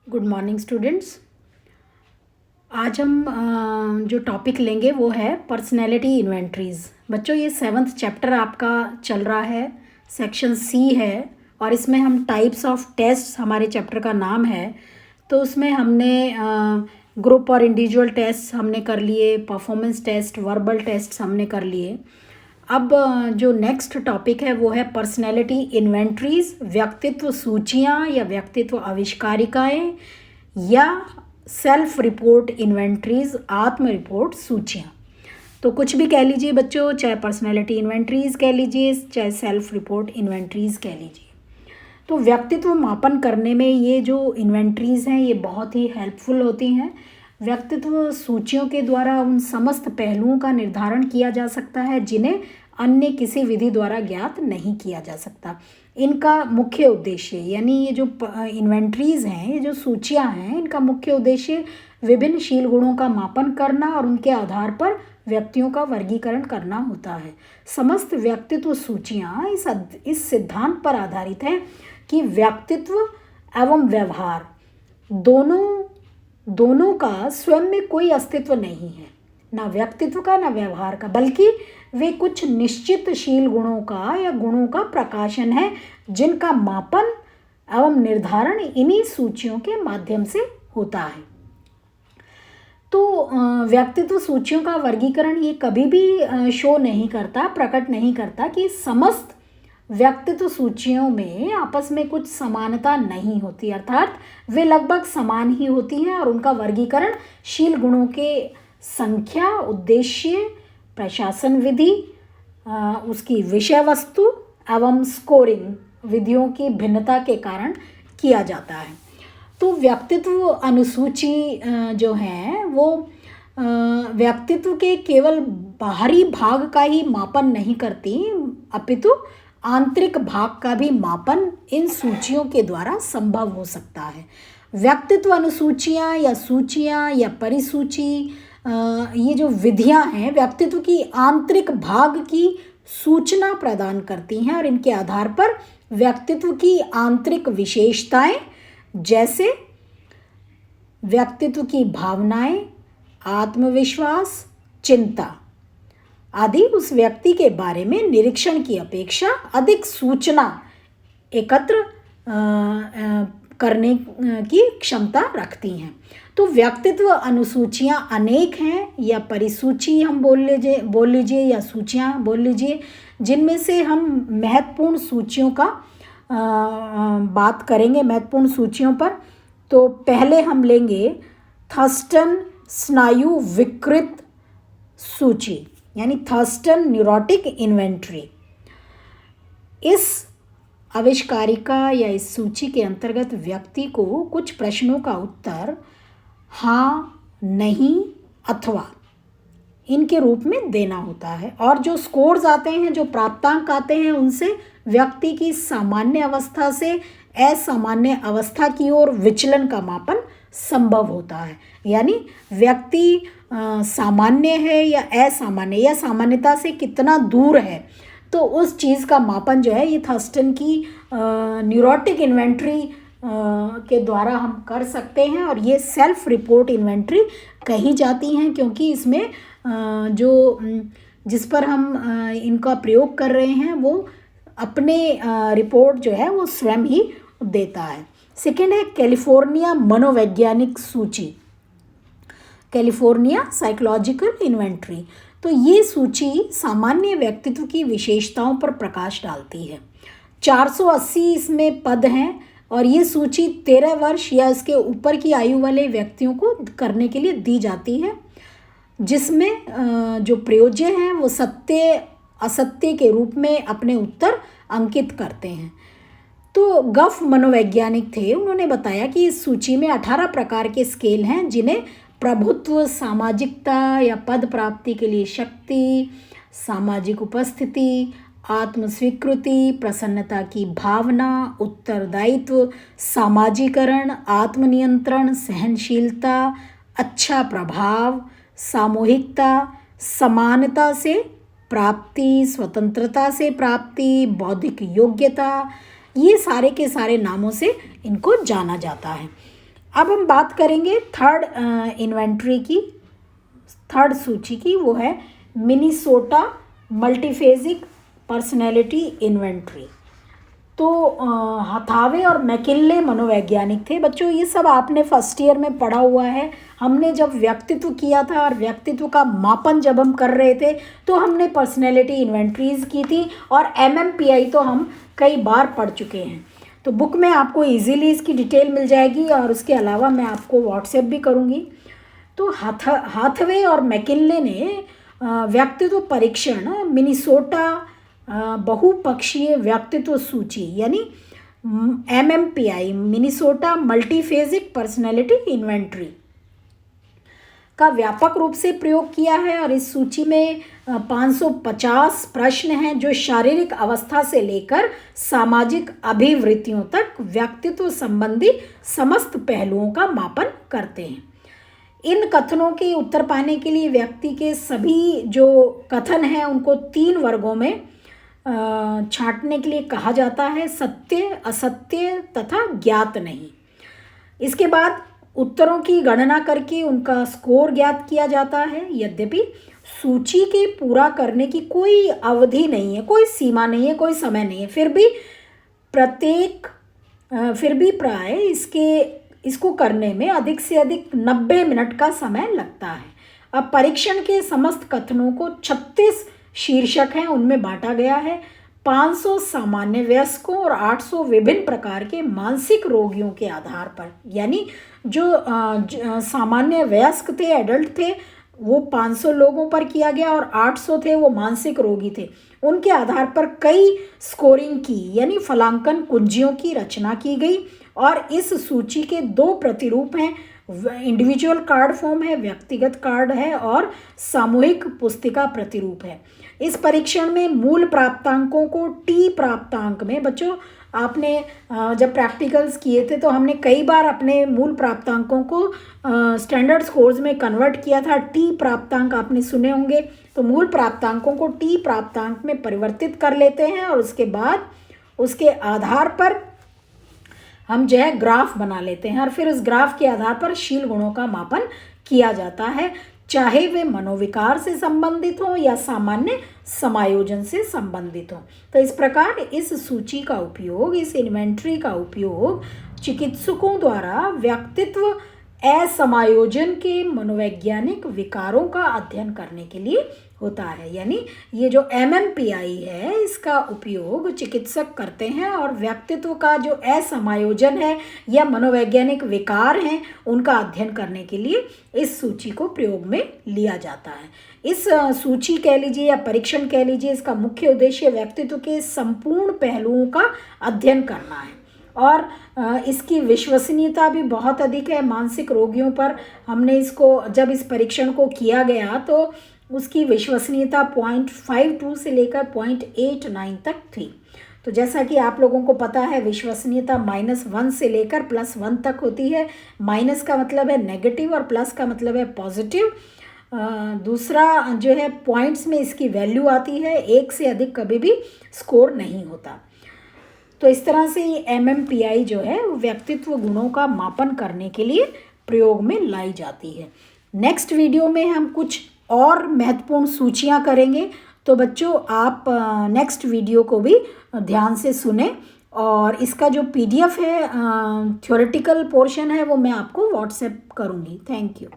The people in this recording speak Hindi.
Good morning students. आज हम जो टॉपिक लेंगे वो है पर्सनैलिटी इन्वेंटरीज़। बच्चों, ये 7th चैप्टर आपका चल रहा है, सेक्शन सी है और इसमें हम टाइप्स ऑफ टेस्ट, हमारे चैप्टर का नाम है। तो उसमें हमने ग्रुप और इंडिविजुअल टेस्ट हमने कर लिए, परफॉर्मेंस टेस्ट, वर्बल टेस्ट हमने कर लिए। अब जो नेक्स्ट टॉपिक है वो है पर्सनैलिटी इन्वेंटरीज, व्यक्तित्व सूचियाँ या व्यक्तित्व आविष्कारिकाएँ या सेल्फ रिपोर्ट इन्वेंटरीज, आत्म रिपोर्ट सूचियाँ। तो कुछ भी कह लीजिए बच्चों, चाहे पर्सनैलिटी इन्वेंटरीज कह लीजिए, चाहे सेल्फ रिपोर्ट इन्वेंटरीज कह लीजिए। तो व्यक्तित्व मापन करने में ये जो इन्वेंटरीज हैं ये बहुत ही हेल्पफुल होती हैं। व्यक्तित्व सूचियों के द्वारा उन समस्त पहलुओं का निर्धारण किया जा सकता है जिन्हें अन्य किसी विधि द्वारा ज्ञात नहीं किया जा सकता। इनका मुख्य उद्देश्य, यानी ये जो इन्वेंटरीज हैं, ये जो सूचियां हैं, इनका मुख्य उद्देश्य विभिन्न शील गुणों का मापन करना और उनके आधार पर व्यक्तियों का वर्गीकरण करना होता है। समस्त व्यक्तित्व सूचियां इस सिद्धांत पर आधारित हैं कि व्यक्तित्व एवं व्यवहार दोनों का स्वयं में कोई अस्तित्व नहीं है, ना व्यक्तित्व का ना व्यवहार का, बल्कि वे कुछ निश्चित शील गुणों का या गुणों का प्रकाशन है जिनका मापन एवं निर्धारण इन्हीं सूचियों के माध्यम से होता है। तो व्यक्तित्व सूचियों का वर्गीकरण ये कभी भी शो नहीं करता, प्रकट नहीं करता कि समस्त व्यक्तित्व सूचियों में आपस में कुछ समानता नहीं होती, अर्थात वे लगभग समान ही होती हैं और उनका वर्गीकरण शील गुणों के संख्या, उद्देश्य, प्रशासन विधि, उसकी विषय वस्तु एवं स्कोरिंग विधियों की भिन्नता के कारण किया जाता है। तो व्यक्तित्व अनुसूची जो है वो व्यक्तित्व के केवल बाहरी भाग का ही मापन नहीं करती, अपितु आंतरिक भाग का भी मापन इन सूचियों के द्वारा संभव हो सकता है। व्यक्तित्व अनुसूचियाँ या सूचियाँ या परिसूची, ये जो विधियाँ हैं व्यक्तित्व की आंतरिक भाग की सूचना प्रदान करती हैं और इनके आधार पर व्यक्तित्व की आंतरिक विशेषताएं जैसे व्यक्तित्व की भावनाएं, आत्मविश्वास, चिंता आदि उस व्यक्ति के बारे में निरीक्षण की अपेक्षा अधिक सूचना एकत्र करने की क्षमता रखती हैं। तो व्यक्तित्व अनुसूचियां अनेक हैं या परिसूची हम बोल लीजिए या सूचियां बोल लीजिए, जिनमें से हम महत्वपूर्ण सूचियों का बात करेंगे, महत्वपूर्ण सूचियों पर। तो पहले हम लेंगे थर्स्टन स्नायु विकृत सूची, यानी थर्स्टन न्यूरोटिक इन्वेंटरी। इस आविष्कारिका या इस सूची के अंतर्गत व्यक्ति को कुछ प्रश्नों का उत्तर हाँ, नहीं अथवा इनके रूप में देना होता है और जो स्कोर्स आते हैं, जो प्राप्तांक आते हैं, उनसे व्यक्ति की सामान्य अवस्था से असामान्य अवस्था की ओर विचलन का मापन संभव होता है। यानी व्यक्ति सामान्य है या असामान्य या सामान्यता से कितना दूर है, तो उस चीज़ का मापन जो है ये थर्स्टन की न्यूरोटिक इन्वेंटरी के द्वारा हम कर सकते हैं और ये सेल्फ रिपोर्ट इन्वेंटरी कही जाती हैं, क्योंकि इसमें जिस पर हम इनका प्रयोग कर रहे हैं वो अपने रिपोर्ट जो है वो स्वयं ही देता है। सेकेंड है कैलिफोर्निया मनोवैज्ञानिक सूची, कैलिफोर्निया साइकोलॉजिकल इन्वेंटरी। तो ये सूची सामान्य व्यक्तित्व की विशेषताओं पर प्रकाश डालती है। 480 इसमें पद हैं और ये सूची 13 वर्ष या इसके ऊपर की आयु वाले व्यक्तियों को करने के लिए दी जाती है, जिसमें जो प्रयोज्य हैं वो सत्य असत्य के रूप में अपने उत्तर अंकित करते हैं। तो गफ मनोवैज्ञानिक थे, उन्होंने बताया कि इस सूची में 18 प्रकार के स्केल हैं जिन्हें प्रभुत्व, सामाजिकता या पद प्राप्ति के लिए शक्ति, सामाजिक उपस्थिति, आत्मस्वीकृति, प्रसन्नता की भावना, उत्तरदायित्व, सामाजीकरण, आत्मनियंत्रण, सहनशीलता, अच्छा प्रभाव, सामूहिकता, समानता से प्राप्ति, स्वतंत्रता से प्राप्ति, बौद्धिक योग्यता, ये सारे के सारे नामों से इनको जाना जाता है। अब हम बात करेंगे थर्ड इन्वेंट्री की, थर्ड सूची की, वो है मिनीसोटा मल्टीफेजिक पर्सनैलिटी इन्वेंट्री। तो हथावे और मैकिन्ले मनोवैज्ञानिक थे। बच्चों ये सब आपने फर्स्ट ईयर में पढ़ा हुआ है। हमने जब व्यक्तित्व किया था और व्यक्तित्व का मापन जब हम कर रहे थे तो हमने पर्सनैलिटी इन्वेंट्रीज की थी, और MMPI तो हम कई बार पढ़ चुके हैं। तो बुक में आपको इजीली इसकी डिटेल मिल जाएगी, और उसके अलावा मैं आपको व्हाट्सएप भी करूँगी। तो हाथवे और मैकिन्ले ने व्यक्तित्व परीक्षण मिनीसोटा बहुपक्षीय व्यक्तित्व सूची यानी MMPI मिनीसोटा मल्टीफेजिक पर्सनैलिटी इन्वेंट्री का व्यापक रूप से प्रयोग किया है। और इस सूची में 550 प्रश्न हैं जो शारीरिक अवस्था से लेकर सामाजिक अभिवृत्तियों तक व्यक्तित्व संबंधी समस्त पहलुओं का मापन करते हैं। इन कथनों के उत्तर पाने के लिए व्यक्ति के सभी जो कथन हैं उनको 3 वर्गों में छांटने के लिए कहा जाता है: सत्य, असत्य तथा ज्ञात नहीं। इसके बाद उत्तरों की गणना करके उनका स्कोर ज्ञात किया जाता है। यद्यपि सूची के पूरा करने की कोई अवधि नहीं है, कोई सीमा नहीं है, कोई समय नहीं है, फिर भी प्राय इसको करने में अधिक से अधिक 90 मिनट का समय लगता है। अब परीक्षण के समस्त कथनों को 36 शीर्षक हैं उनमें बांटा गया है। 500 सामान्य वयस्कों और 800 विभिन्न प्रकार के मानसिक रोगियों के आधार पर, यानी जो सामान्य वयस्क थे, एडल्ट थे, वो 500 लोगों पर किया गया, और 800 थे वो मानसिक रोगी थे। उनके आधार पर कई स्कोरिंग की यानी फलांकन कुंजियों की रचना की गई। और इस सूची के 2 प्रतिरूप हैं: इंडिविजुअल कार्ड फॉर्म है, व्यक्तिगत कार्ड है, और सामूहिक पुस्तिका प्रतिरूप है। इस परीक्षण में मूल प्राप्तांकों को T प्राप्तांक में, बच्चों आपने जब प्रैक्टिकल्स किए थे तो हमने कई बार अपने मूल प्राप्तांकों को स्टैंडर्ड स्कोर्स में कन्वर्ट किया था। T प्राप्तांक आपने सुने होंगे। तो मूल प्राप्तांकों को T प्राप्तांक में परिवर्तित कर लेते हैं, और उसके बाद उसके आधार पर हम जो है ग्राफ बना लेते हैं, और फिर उस ग्राफ के आधार पर शील गुणों का मापन किया जाता है, चाहे वे मनोविकार से संबंधित हों या सामान्य समायोजन से संबंधित हों। तो इस प्रकार इस सूची का उपयोग, इस इन्वेंट्री का उपयोग चिकित्सकों द्वारा व्यक्तित्व असमायोजन के मनोवैज्ञानिक विकारों का अध्ययन करने के लिए होता है। यानी ये जो MMPI है इसका उपयोग चिकित्सक करते हैं, और व्यक्तित्व का जो असमायोजन है या मनोवैज्ञानिक विकार हैं उनका अध्ययन करने के लिए इस सूची को प्रयोग में लिया जाता है। इस सूची कह लीजिए या परीक्षण कह लीजिए, इसका मुख्य उद्देश्य व्यक्तित्व के संपूर्ण पहलुओं का अध्ययन करना है, और इसकी विश्वसनीयता भी बहुत अधिक है। मानसिक रोगियों पर हमने इसको, जब इस परीक्षण को किया गया तो उसकी विश्वसनीयता 0.52 से लेकर 0.89 तक थी। तो जैसा कि आप लोगों को पता है विश्वसनीयता -1 से लेकर +1 तक होती है। माइनस का मतलब है नेगेटिव और प्लस का मतलब है पॉजिटिव। दूसरा जो है पॉइंट्स में इसकी वैल्यू आती है, 1 से अधिक कभी भी स्कोर नहीं होता। तो इस तरह से ये MMPI जो है व्यक्तित्व गुणों का मापन करने के लिए प्रयोग में लाई जाती है। नेक्स्ट वीडियो में हम कुछ और महत्वपूर्ण सूचियां करेंगे। तो बच्चों आप नेक्स्ट वीडियो को भी ध्यान से सुने, और इसका जो PDF है, थ्योरेटिकल पोर्शन है, वो मैं आपको व्हाट्सएप करूँगी। Thank you.